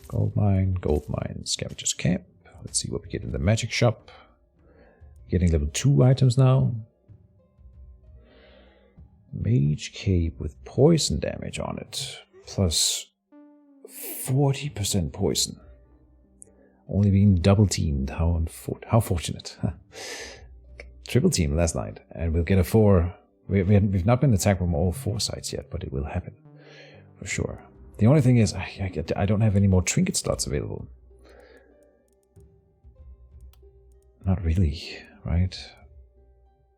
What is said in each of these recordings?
Gold mine, scavenger's camp. Let's see what we get in the magic shop. Getting level 2 items now. Mage cape with poison damage on it. Plus 40% poison. Only being double teamed. How fortunate. Triple team last night. And we'll get a 4. We've not been attacked from all 4 sides yet, but it will happen. For sure. The only thing is, I don't have any more trinket slots available. Not really, right?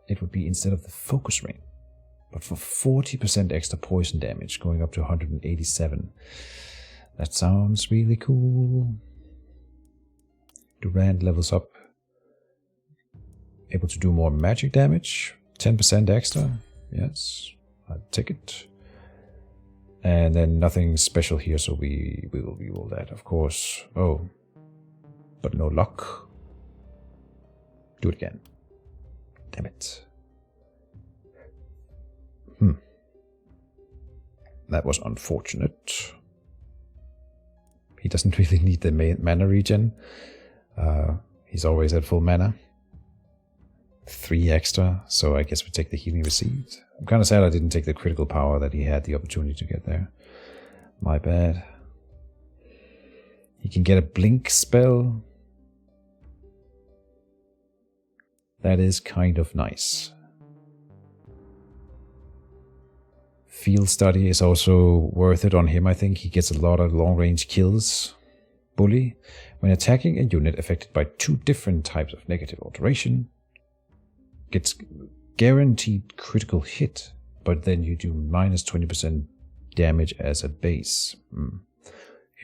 It would be instead of the focus ring. But for 40% extra poison damage, going up to 187. That sounds really cool. Durand levels up. Able to do more magic damage. 10% extra. Yes, I'll take it. And then nothing special here, so we will reroll that, of course. Oh, but no luck. Do it again. Damn it. That was unfortunate. He doesn't really need the mana regen. He's always at full mana. 3 extra, so I guess we take the healing received. I'm kind of sad I didn't take the critical power that he had the opportunity to get there. My bad. He can get a blink spell. That is kind of nice. Field study is also worth it on him, I think. He gets a lot of long-range kills. Bully. When attacking a unit affected by 2 different types of negative alteration, gets guaranteed critical hit, but then you do minus 20% damage as a base.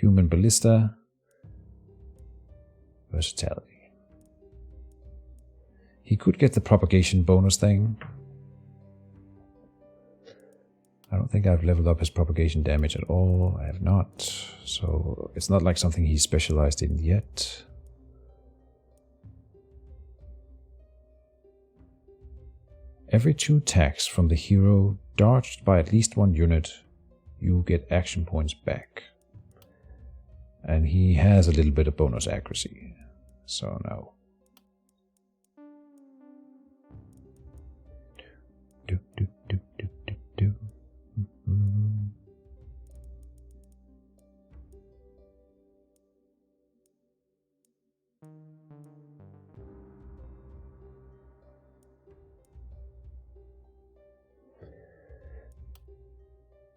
Human ballista. Versatility. He could get the propagation bonus thing. I don't think I've leveled up his propagation damage at all. I have not. So it's not like something he's specialized in yet. Every 2 attacks from the hero dodged by at least 1 unit, you get action points back. And he has a little bit of bonus accuracy. So no.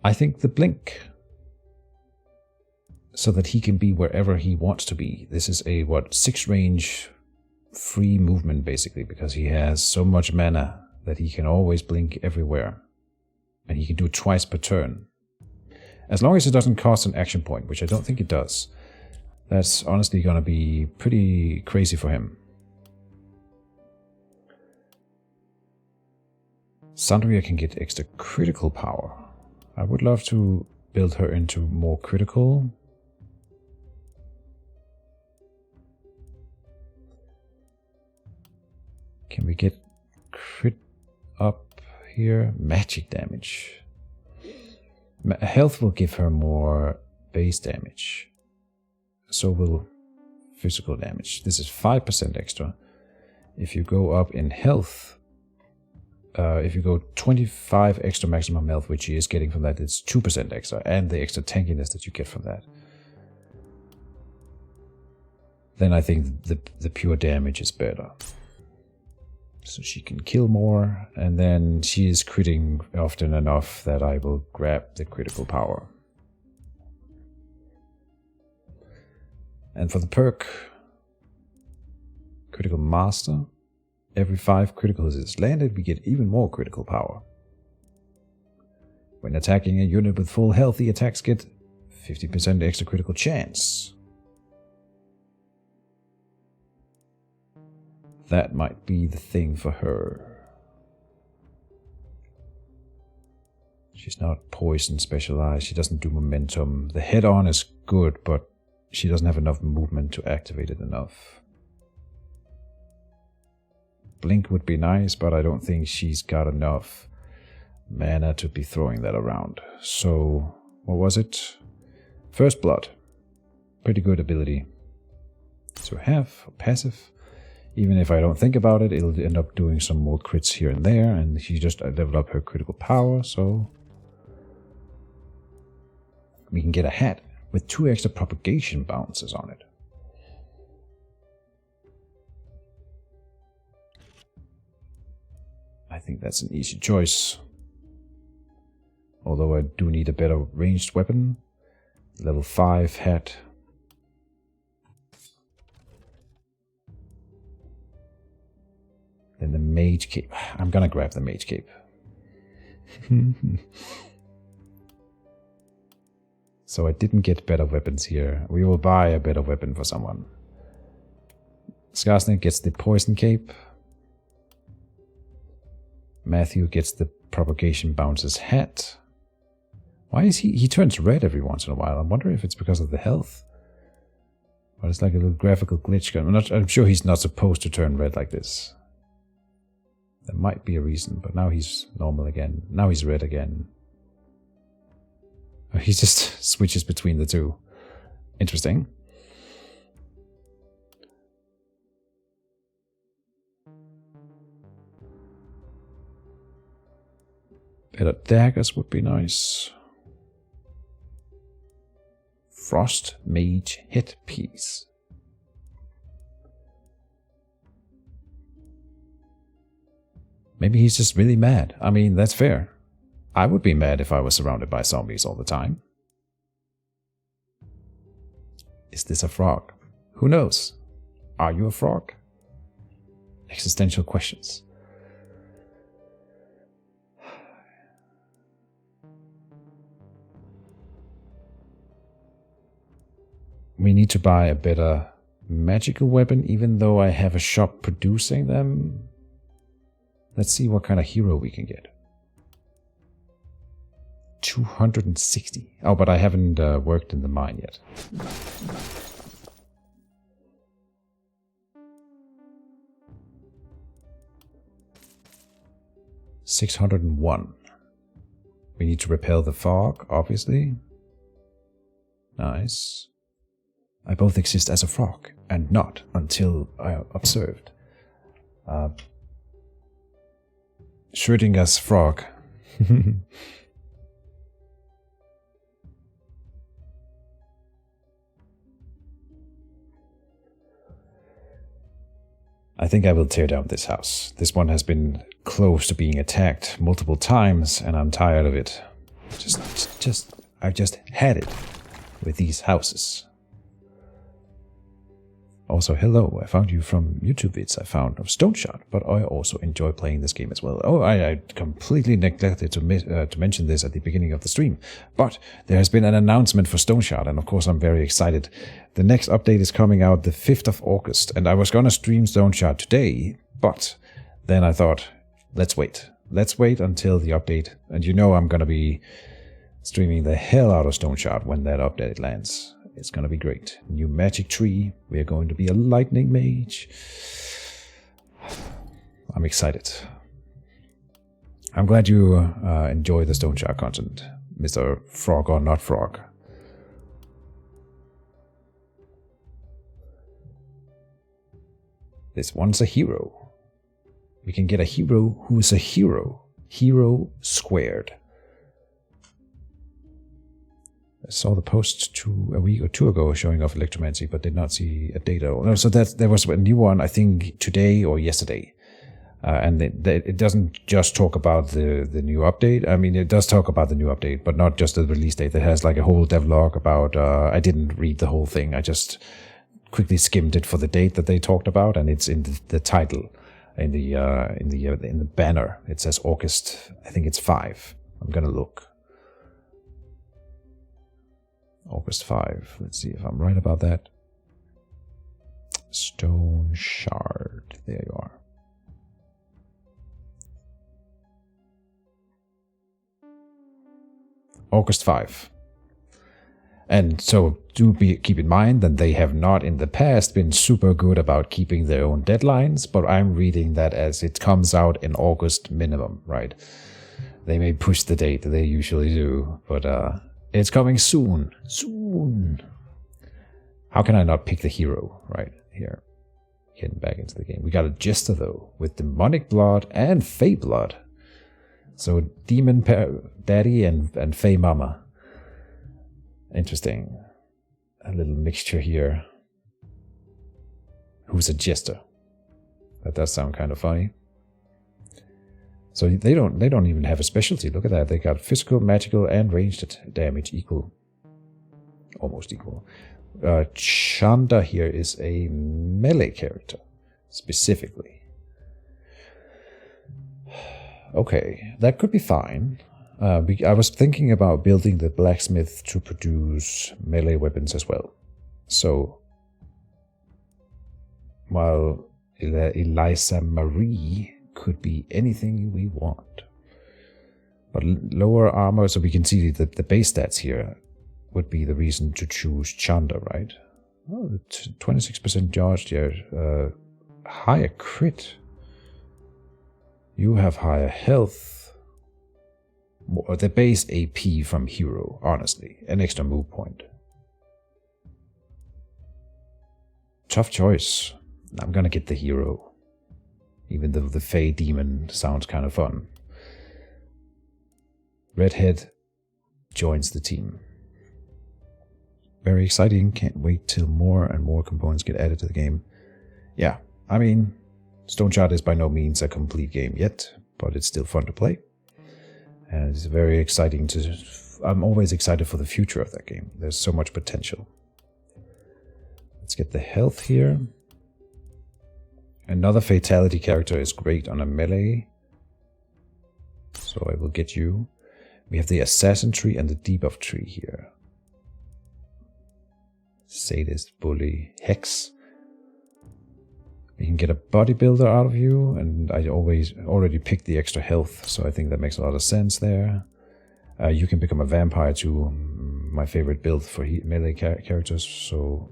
I think the blink, so that he can be wherever he wants to be. This is a 6 range free movement basically, because he has so much mana that he can always blink everywhere. And he can do it twice per turn. As long as it doesn't cost an action point, which I don't think it does. That's honestly gonna be pretty crazy for him. Sandria can get extra critical power. I would love to build her into more critical. Can we get crit up here? Magic damage. Health will give her more base damage. So will physical damage. This is 5% extra. If you go up in health, if you go 25 extra maximum health, which he is getting from that, it's 2% extra, and the extra tankiness that you get from that. Then I think the pure damage is better. So she can kill more, and then she is critting often enough that I will grab the critical power. And for the perk, Critical Master, every 5 criticals is landed, we get even more critical power. When attacking a unit with full health, the attacks get 50% extra critical chance. That might be the thing for her. She's not poison specialized, she doesn't do momentum. The head-on is good, but she doesn't have enough movement to activate it enough. Blink would be nice, but I don't think she's got enough mana to be throwing that around. So, what was it? First Blood. pretty good ability to have, passive. Even if I don't think about it, it'll end up doing some more crits here and there, and she just leveled up her critical power, so we can get a hat with 2 extra propagation bounces on it. I think that's an easy choice. Although I do need a better ranged weapon. Level 5 hat. Then the mage cape. I'm gonna grab the mage cape. So I didn't get better weapons here. We will buy a better weapon for someone. Skarsnik gets the poison cape. Matthew gets the propagation bounces hat. Why is he turns red every once in a while? I wonder if it's because of the health. But it's like a little graphical glitch. I'm sure he's not supposed to turn red like this. There might be a reason, but now he's normal again. Now he's red again. He just switches between the two. Interesting. Better daggers would be nice. Frost Mage headpiece. Maybe he's just really mad. I mean, that's fair. I would be mad if I was surrounded by zombies all the time. Is this a frog? Who knows? Are you a frog? Existential questions. We need to buy a better magical weapon, even though I have a shop producing them. Let's see what kind of hero we can get. 260. Oh, but I haven't worked in the mine yet. $601. We need to repel the fog, obviously. Nice. I both exist as a frog, and not until I observed. Schrödinger's frog. I think I will tear down this house. This one has been close to being attacked multiple times, and I'm tired of it. I've just had it with these houses. Also, hello, I found you from YouTube vids I found of Stone Shot, but I also enjoy playing this game as well. Oh, I completely neglected to mention this at the beginning of the stream, but there has been an announcement for Stone Shot, and of course I'm very excited. The next update is coming out the 5th of August, and I was gonna stream Stone Shot today, but then I thought, let's wait. Let's wait until the update, and you know I'm gonna be streaming the hell out of Stone Shot when that update lands. It's gonna be great. New magic tree. We are going to be a lightning mage. I'm excited. I'm glad you enjoy the Stone Shot content, Mr. Frog or not Frog. This one's a hero. We can get a hero who is a hero. Hero squared. I saw the post a week or two ago showing off Electromancy, but did not see a data. No, so there was a new one, I think, today or yesterday. And it doesn't just talk about the new update. I mean, it does talk about the new update, but not just the release date. It has like a whole devlog about... I didn't read the whole thing. I just quickly skimmed it for the date that they talked about, and it's in the title, in the banner. It says August, I think it's 5. I'm gonna look. August 5. Let's see if I'm right about that. Stone Shard. There you are. August 5. And so keep in mind that they have not in the past been super good about keeping their own deadlines, but I'm reading that as it comes out in August minimum, right? They may push the date, they usually do, but it's coming soon. Soon. How can I not pick the hero right here? Getting back into the game. We got a Jester though, with demonic blood and Fey blood. So demon daddy and Fey mama. Interesting. A little mixture here. Who's a Jester? That does sound kind of funny. So they don't even have a specialty. Look at that. They got physical, magical, and ranged damage equal. Almost equal. Chanda here is a melee character, specifically. Okay, that could be fine. I was thinking about building the blacksmith to produce melee weapons as well. So, while Eliza Marie could be anything we want. But lower armor, so we can see that the base stats here would be the reason to choose Chanda, right? Oh, 26% charged here. Higher crit. You have higher health. The base AP from hero, honestly. An extra move point. Tough choice. I'm gonna get the hero. Even though the Fey demon sounds kind of fun. Redhead joins the team. Very exciting. Can't wait till more and more components get added to the game. Yeah, I mean, Stone Shard is by no means a complete game yet, but it's still fun to play. And it's very exciting to... I'm always excited for the future of that game. There's so much potential. Let's get the health here. Another fatality character is great on a melee. So I will get you. We have the assassin tree and the debuff tree here. Sadist, bully, hex. We can get a bodybuilder out of you, and I already picked the extra health, so I think that makes a lot of sense there. You can become a vampire too, my favorite build for melee characters, so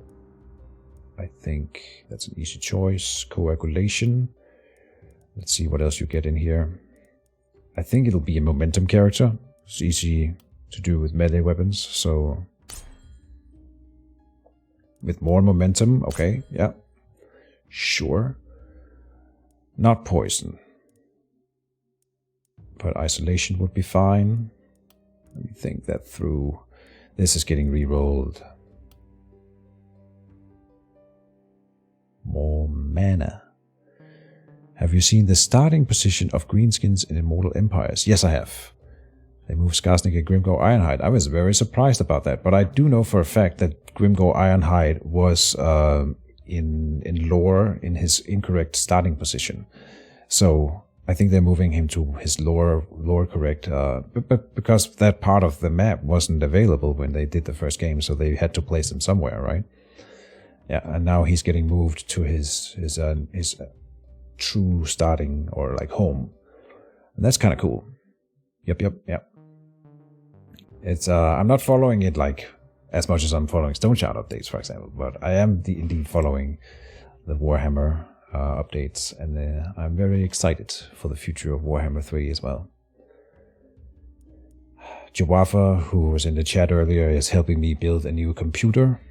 I think that's an easy choice. Coagulation. Let's see what else you get in here. I think it'll be a momentum character. It's easy to do with melee weapons, so... With more momentum, okay, yeah. Sure. Not poison. But isolation would be fine. Let me think that through. This is getting re-rolled. More mana. Have you seen the starting position of greenskins in Immortal Empires? Yes, I have. They moved Skarsnik and Grimgore Ironhide. I was very surprised about that, but I do know for a fact that Grimgore Ironhide was in lore in his incorrect starting position. So I think they're moving him to his lore correct, but because that part of the map wasn't available when they did the first game, so they had to place him somewhere, right? Yeah, and now he's getting moved to his true starting or like home, and that's kind of cool. Yep. It's I'm not following it like as much as I'm following Stone Shard updates, for example, but I am indeed following the Warhammer updates, and I'm very excited for the future of Warhammer 3 as well. Jawafa, who was in the chat earlier, is helping me build a new computer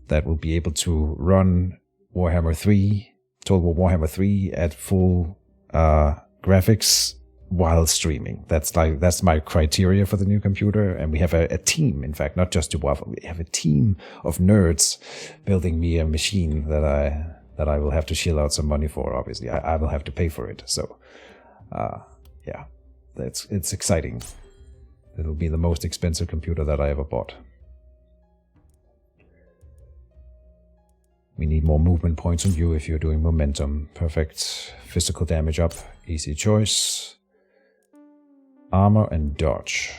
that will be able to run Warhammer 3, Total War Warhammer 3 at full graphics while streaming. That's my criteria for the new computer, and we have a team, in fact, not just Jawafa. We have a team of nerds building me a machine that I will have to shell out some money for. Obviously, I will have to pay for it. So, yeah, it's exciting. It'll be the most expensive computer that I ever bought. We need more movement points on you if you're doing momentum. Perfect. Physical damage up. Easy choice. Armor and dodge.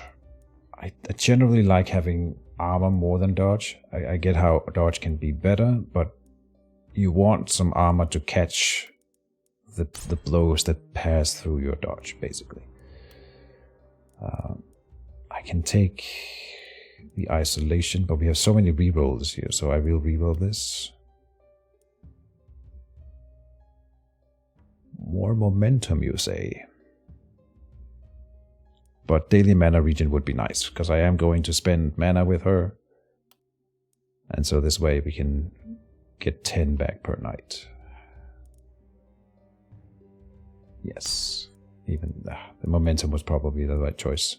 I generally like having armor more than dodge. I get how dodge can be better, but you want some armor to catch the blows that pass through your dodge, basically. I can take the isolation, but we have so many rerolls here, so I will reroll this. More momentum, you say? But daily mana regen would be nice, because I am going to spend mana with her. And And so this way we can get 10 back per night. Yes, even the momentum was probably the right choice.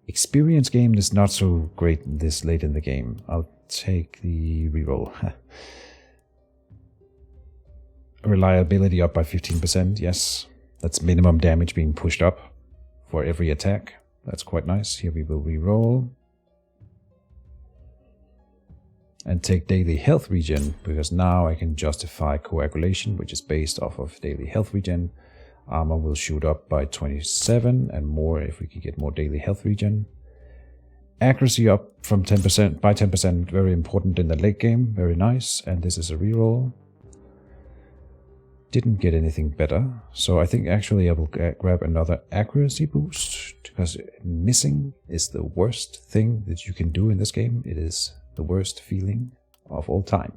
Experience gain is not so great this late in the game. I'll take the reroll. Reliability up by 15%, yes. That's minimum damage being pushed up for every attack. That's quite nice. Here we will reroll. And take daily health regen, because now I can justify coagulation, which is based off of daily health regen. Armor will shoot up by 27 and more if we can get more daily health regen. Accuracy up from 10% by 10%, very important in the late game, very nice. And this is a reroll. Didn't get anything better, so I think actually I will grab another accuracy boost, because missing is the worst thing that you can do in this game. It is the worst feeling of all time.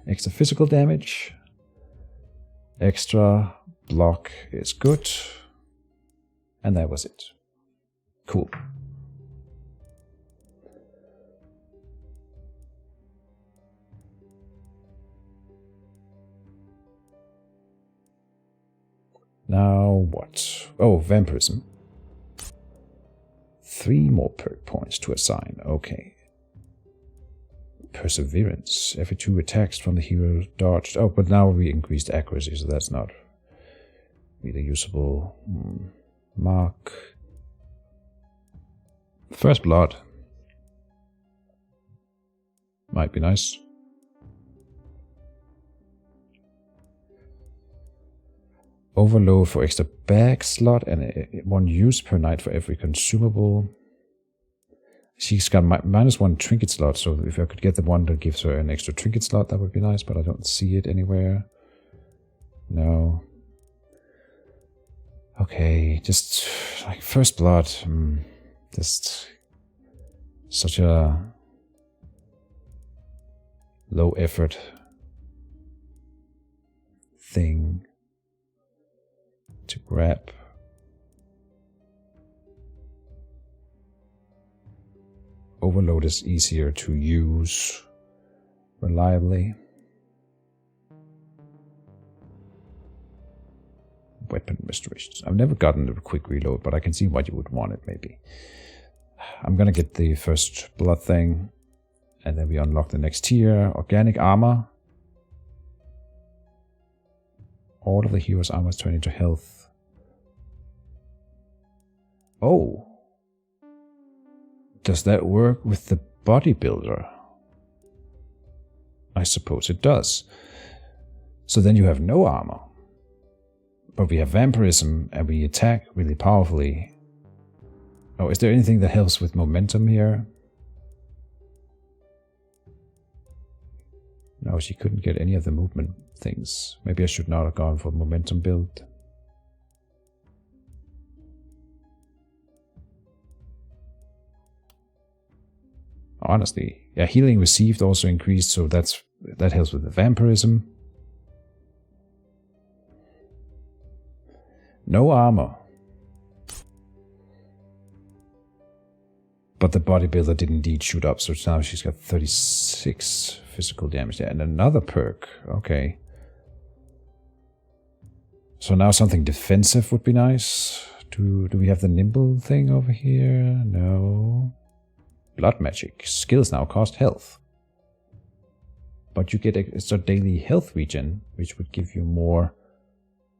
Extra physical damage, extra block is good, and that was it. Cool. Now what? Oh, vampirism. 3 more perk points to assign. Okay. Perseverance. Every 2 attacks from the hero dodged. Oh, but now we increased accuracy, so that's not really usable. Mark. First blood. Might be nice. Overload for extra bag slot and 1 use per night for every consumable. She's got -1 trinket slot, so if I could get the one that gives her an extra trinket slot, that would be nice, but I don't see it anywhere. No. Okay, just like first blood. Just such a low effort thing to grab. Overload is easier to use reliably. Weapon restorations. I've never gotten a quick reload, but I can see why you would want it maybe. I'm gonna get the first blood thing, and then we unlock the next tier. Organic armor. All of the hero's armor is turned into health. Oh. Does that work with the bodybuilder? I suppose it does. So then you have no armor. But we have vampirism and we attack really powerfully. Oh, is there anything that helps with momentum here? No, she couldn't get any of the movement things. Maybe I should not have gone for momentum build. Honestly, yeah, healing received also increased, so that helps with the vampirism. No armor. But the bodybuilder did indeed shoot up, so now she's got 36 physical damage there. And another perk, okay. So now something defensive would be nice. Do we have the nimble thing over here? No. Blood magic. Skills now cost health. But you get extra daily health regen, which would give you more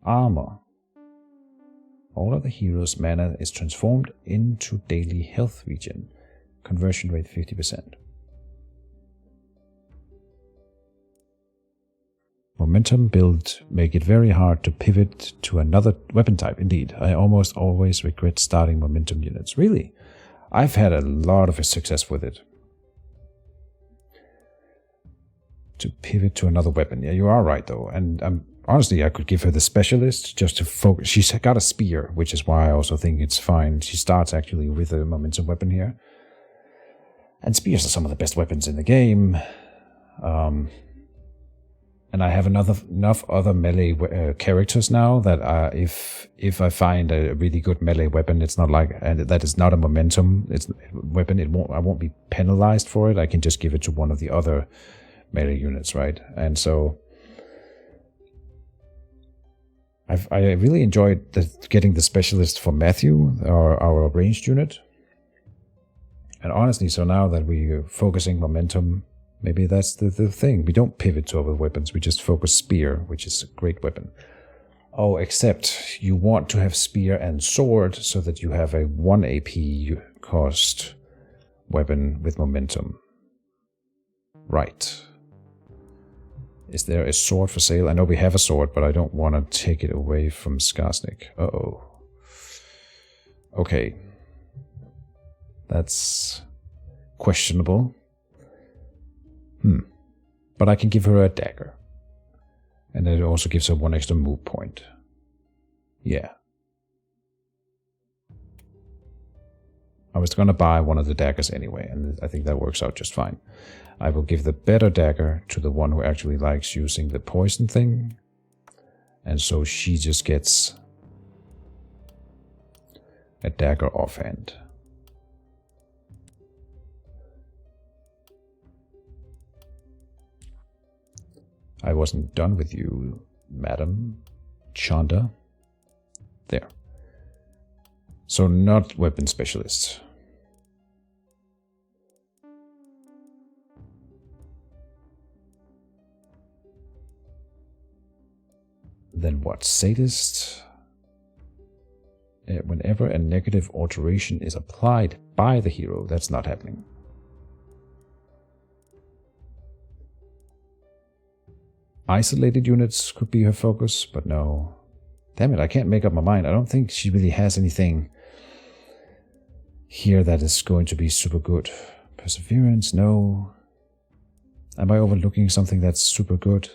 armor. All of the hero's mana is transformed into daily health regen. Conversion rate 50%. Momentum build make it very hard to pivot to another weapon type. Indeed, I almost always regret starting momentum units. Really? I've had a lot of success with it. To pivot to another weapon. Yeah, you are right though. And honestly, I could give her the specialist just to focus. She's got a spear, which is why I also think it's fine. She starts actually with a momentum weapon here. And spears are some of the best weapons in the game. And I have enough other melee characters now that if I find a really good melee weapon, it's not like, and that is not a momentum weapon. I won't be penalized for it. I can just give it to one of the other melee units, right? And so I really enjoyed getting the specialist for Matthew, our ranged unit. And honestly, so now that we're focusing momentum, maybe that's the thing. We don't pivot to other weapons. We just focus spear, which is a great weapon. Oh, except you want to have spear and sword so that you have a 1 AP cost weapon with momentum. Right. Is there a sword for sale? I know we have a sword, but I don't want to take it away from Skarsnik. Uh-oh. Okay. That's questionable. But I can give her a dagger. And it also gives her 1 extra move point. Yeah. I was gonna buy one of the daggers anyway, and I think that works out just fine. I will give the better dagger to the one who actually likes using the poison thing. And so she just gets a dagger offhand. I wasn't done with you, Madam Chanda. There. So not weapon specialist. Then what? Sadist? Whenever a negative alteration is applied by the hero, that's not happening. Isolated units could be her focus, but no. Damn it, I can't make up my mind. I don't think she really has anything here that is going to be super good. Perseverance, no. Am I overlooking something that's super good?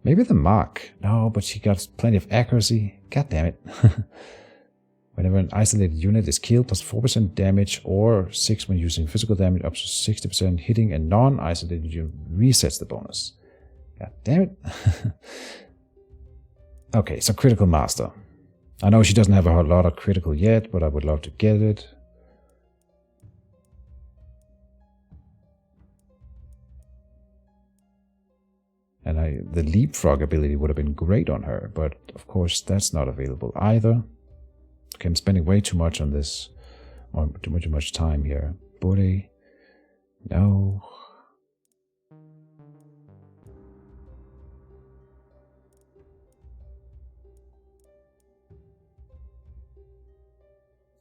Maybe the mark. No, but she got plenty of accuracy. God damn it. Whenever an isolated unit is killed, plus 4% damage or 6 when using physical damage, up to 60%, hitting a non-isolated unit resets the bonus. God damn it. Okay, so critical master. I know she doesn't have a whole lot of critical yet, but I would love to get it. And the leapfrog ability would have been great on her, but of course that's not available either. Okay, I'm spending way too much on this, or too much time here. Body, no.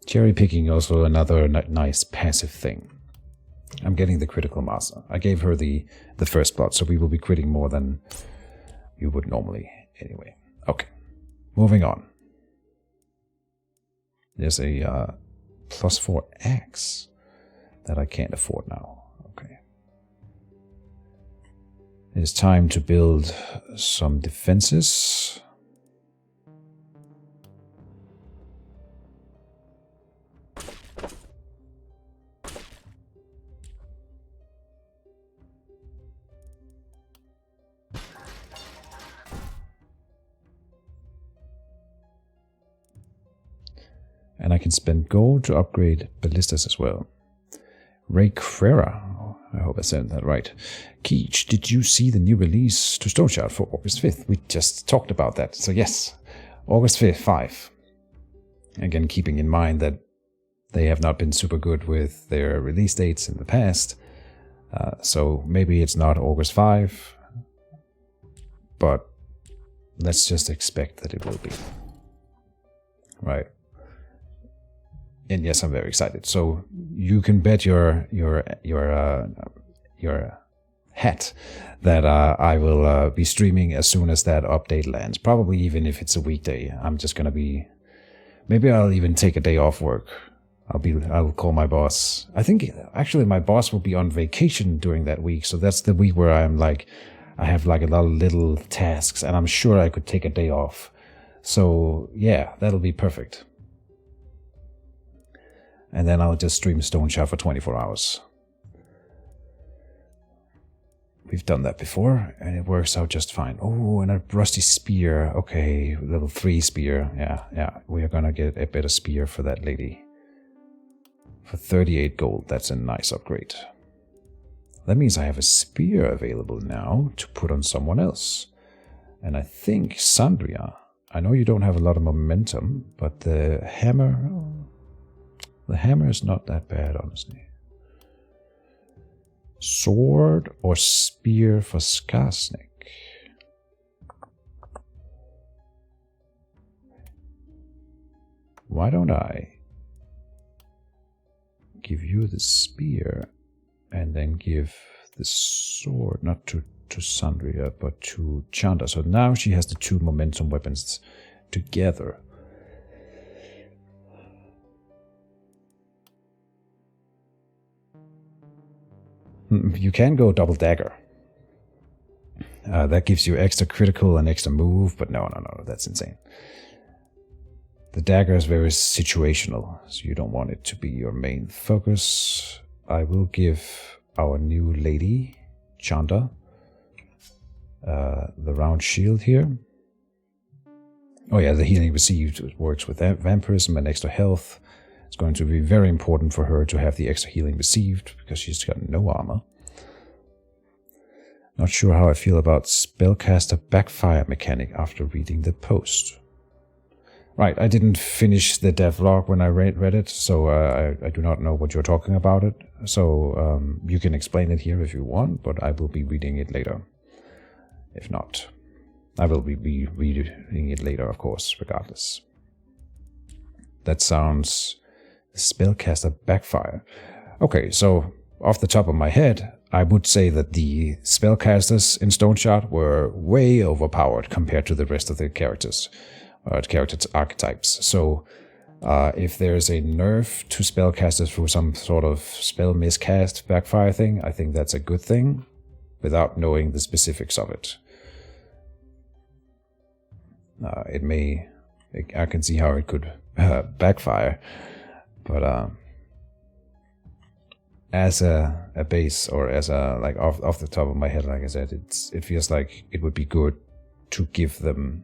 Cherry picking also another nice passive thing. I'm getting the critical master. I gave her the first plot, so we will be critting more than you would normally anyway. Okay, moving on. There's a +4 axe that I can't afford now. Okay. It's time to build some defenses. And I can spend gold to upgrade ballistas as well. Ray Crera, I hope I said that right. Keej, did you see the new release to Stone Shard for August 5th? We just talked about that, so yes. August 5th, 5. Again, keeping in mind that they have not been super good with their release dates in the past. So maybe it's not August 5, but let's just expect that it will be. Right. And yes, I'm very excited. So you can bet your hat that I will be streaming as soon as that update lands. Probably even if it's a weekday. I'm just gonna be. Maybe I'll even take a day off work. I'll call my boss. I think actually my boss will be on vacation during that week. So that's the week where I have like a lot of little tasks, and I'm sure I could take a day off. So yeah, that'll be perfect. And then I'll just stream Stone Shard for 24 hours. We've done that before, and it works out just fine. Oh, and a rusty spear. Okay, level 3 spear. Yeah. We are gonna get a better spear for that lady. For 38 gold, that's a nice upgrade. That means I have a spear available now to put on someone else. And I think Sandria, I know you don't have a lot of momentum, but the hammer is not that bad, honestly. Sword or spear for Skarsnik? Why don't I give you the spear and then give the sword, not to Sandria, but to Chanda. So now she has the 2 momentum weapons together. You can go double dagger. That gives you extra critical and extra move, but no, that's insane. The dagger is very situational, so you don't want it to be your main focus. I will give our new lady, Chanda, the round shield here. Oh yeah, the healing received works with vampirism and extra health. It's going to be very important for her to have the extra healing received, because she's got no armor. Not sure how I feel about spellcaster backfire mechanic after reading the post. Right, I didn't finish the devlog when I read it, so I do not know what you're talking about it. So you can explain it here if you want, but I will be reading it later. If not, I will be reading it later, of course, regardless. That sounds... spellcaster backfire. Okay, so off the top of my head, I would say that the spellcasters in Stone Shard were way overpowered compared to the rest of the characters, characters archetypes. So if there's a nerf to spellcasters through some sort of spell miscast backfire thing, I think that's a good thing, without knowing the specifics of it. I can see how it could backfire. But as a base, or as a, like, off the top of my head, like I said, it feels like it would be good to give them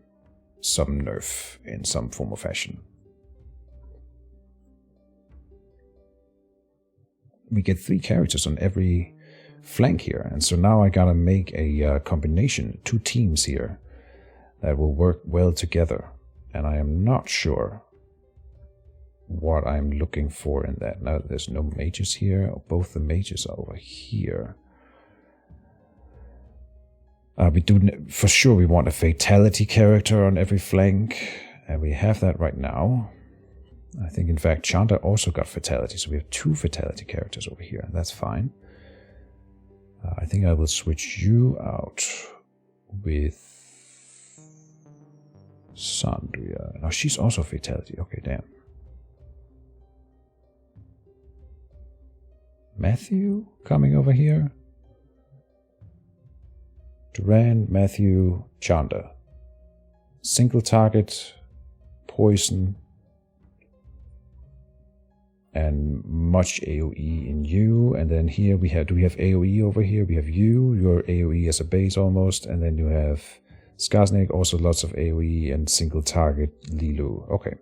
some nerf in some form or fashion. We get 3 characters on every flank here, and so now I gotta make a combination, 2 teams here that will work well together, and I am not sure what I'm looking for in that. Now there's no mages here. Both the mages are over here. We do, for sure, we want a fatality character on every flank, and we have that right now. I think, in fact, Chanda also got fatality, so we have 2 fatality characters over here. That's fine. I think I will switch you out with Sandria. Now she's also fatality. Okay, damn. Matthew coming over here. Duran, Matthew, Chanda. Single target, poison, and much AoE in you. And then here we have, do we have AoE over here? We have you, your AoE as a base almost, and then you have Skarsnik, also lots of AoE, and single target Lilu. Okay.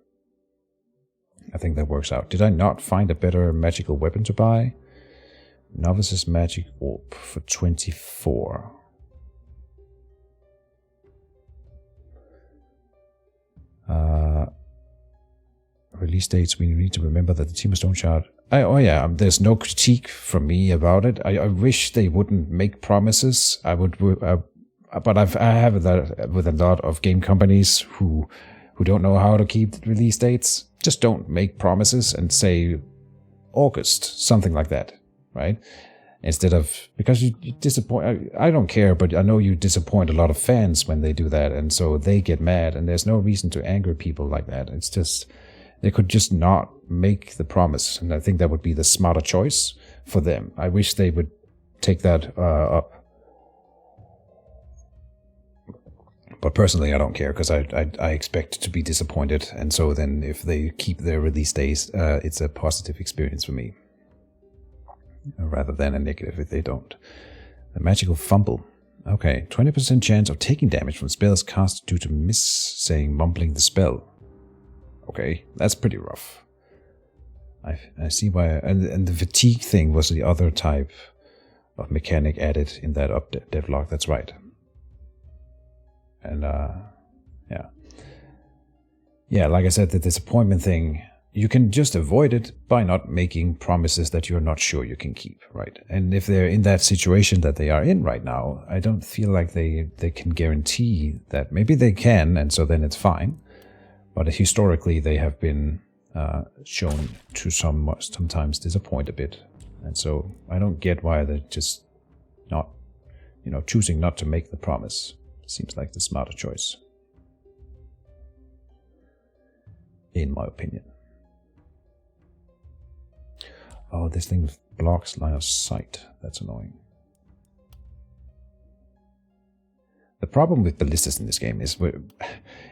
I think that works out. Did I not find a better magical weapon to buy? Novice's Magic Orb for 24. Release dates, we need to remember that the team of Stone Shard... there's no critique from me about it. I wish they wouldn't make promises. But I have that with a lot of game companies who don't know how to keep release dates. Just don't make promises and say August, something like that. Right? Instead of, because you disappoint, I don't care, but I know you disappoint a lot of fans when they do that, and so they get mad, and there's no reason to anger people like that. It's just, they could just not make the promise, and I think that would be the smarter choice for them. I wish they would take that up. But personally, I don't care, because I expect to be disappointed. And so then if they keep their release days, it's a positive experience for me, rather than a negative if they don't. A magical fumble. Okay, 20% chance of taking damage from spells cast due to mumbling the spell. Okay, that's pretty rough. I see why. And the fatigue thing was the other type of mechanic added in that devlog. That's right. And yeah, like I said, the disappointment thing, you can just avoid it by not making promises that you're not sure you can keep, right? And if they're in that situation that they are in right now, I don't feel like they can guarantee that. Maybe they can, and so then it's fine. But historically, they have been shown to sometimes disappoint a bit. And so I don't get why they're just not, choosing not to make the promise. Seems like the smarter choice, in my opinion. Oh, this thing blocks line of sight. That's annoying. The problem with ballistas in this game is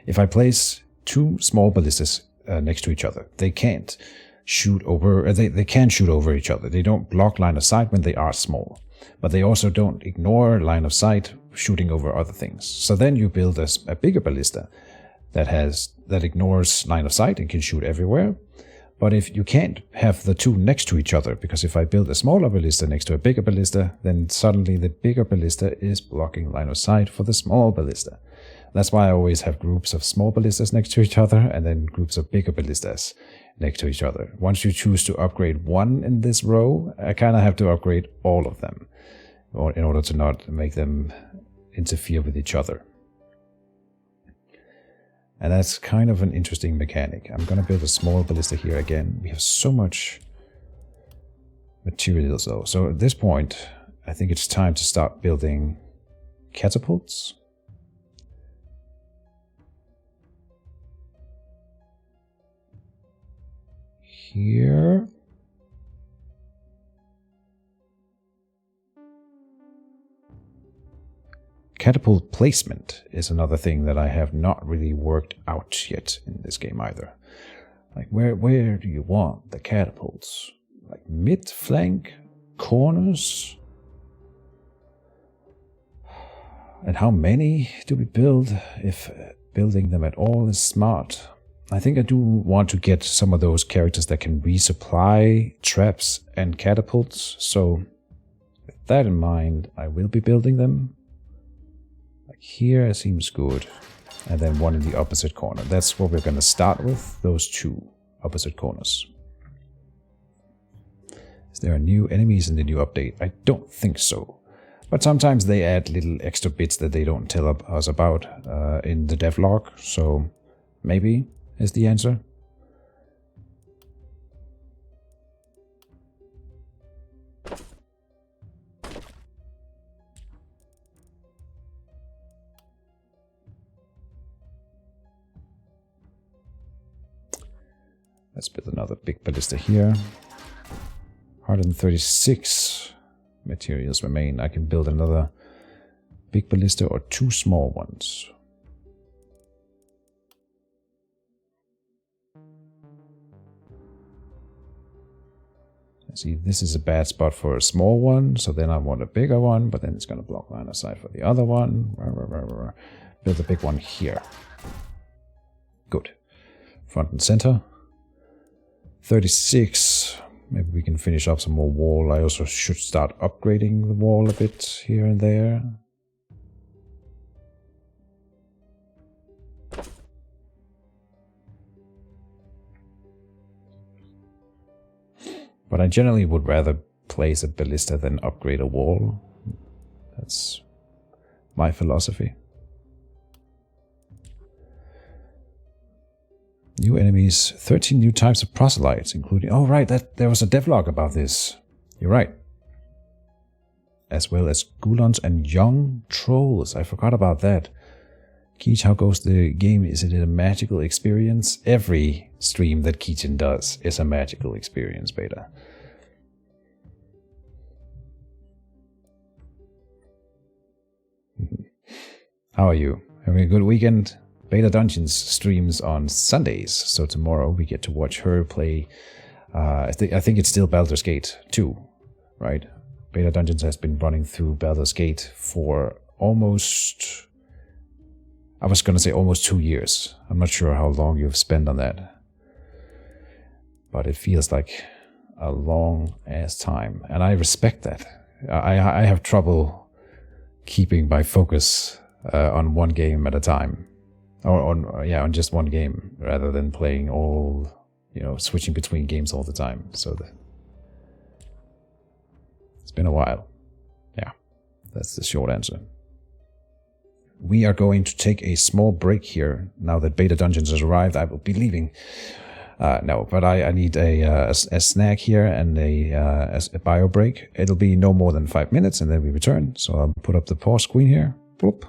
if I place two small ballistas next to each other, they can't shoot over. They can shoot over each other. They don't block line of sight when they are small, but they also don't ignore line of sight shooting over other things. So then you build a bigger ballista that ignores line of sight and can shoot everywhere. But if you can't have the two next to each other, because if I build a smaller ballista next to a bigger ballista, then suddenly the bigger ballista is blocking line of sight for the small ballista. That's why I always have groups of small ballistas next to each other and then groups of bigger ballistas next to each other. Once you choose to upgrade one in this row, I kind of have to upgrade all of them in order to not make them interfere with each other. And that's kind of an interesting mechanic. I'm going to build a small ballista here again. We have so much materials though. So at this point, I think it's time to start building catapults. Here. Catapult placement is another thing that I have not really worked out yet in this game either. Like where do you want the catapults? Like mid, flank, corners? And how many do we build if building them at all is smart? I think I do want to get some of those characters that can resupply traps and catapults. So with that in mind, I will be building them. Here seems good. And then one in the opposite corner. That's what we're going to start with, those two opposite corners. Is there new enemies in the new update? I don't think so. But sometimes they add little extra bits that they don't tell us about in the devlog. So maybe is the answer. Let's build another big ballista here. 136 materials remain. I can build another big ballista or two small ones. See, this is a bad spot for a small one, so then I want a bigger one, but then it's going to block line of sight for the other one. Build a big one here. Good. Front and center. 36. Maybe we can finish up some more wall. I also should start upgrading the wall a bit here and there. But I generally would rather place a ballista than upgrade a wall. That's my philosophy. New enemies, 13 new types of proselytes, including... Oh, right, there was a devlog about this. You're right. As well as Gulons and young trolls. I forgot about that. Keej, how goes the game? Is it a magical experience? Every stream that Keejchen does is a magical experience, beta. How are you? Having a good weekend. Beta Dungeons streams on Sundays, so tomorrow we get to watch her play. I think it's still Baldur's Gate 2, right? Beta Dungeons has been running through Baldur's Gate for almost... I was going to say almost 2 years. I'm not sure how long you've spent on that. But it feels like a long ass time. And I respect that. I have trouble keeping my focus on one game at a time. Or on just one game, rather than playing all, switching between games all the time. So it's been a while. Yeah, that's the short answer. We are going to take a small break here. Now that Beta Dungeons has arrived, I will be leaving. No, but I need a snack here and a bio break. It'll be no more than 5 minutes and then we return. So I'll put up the pause screen here. Boop.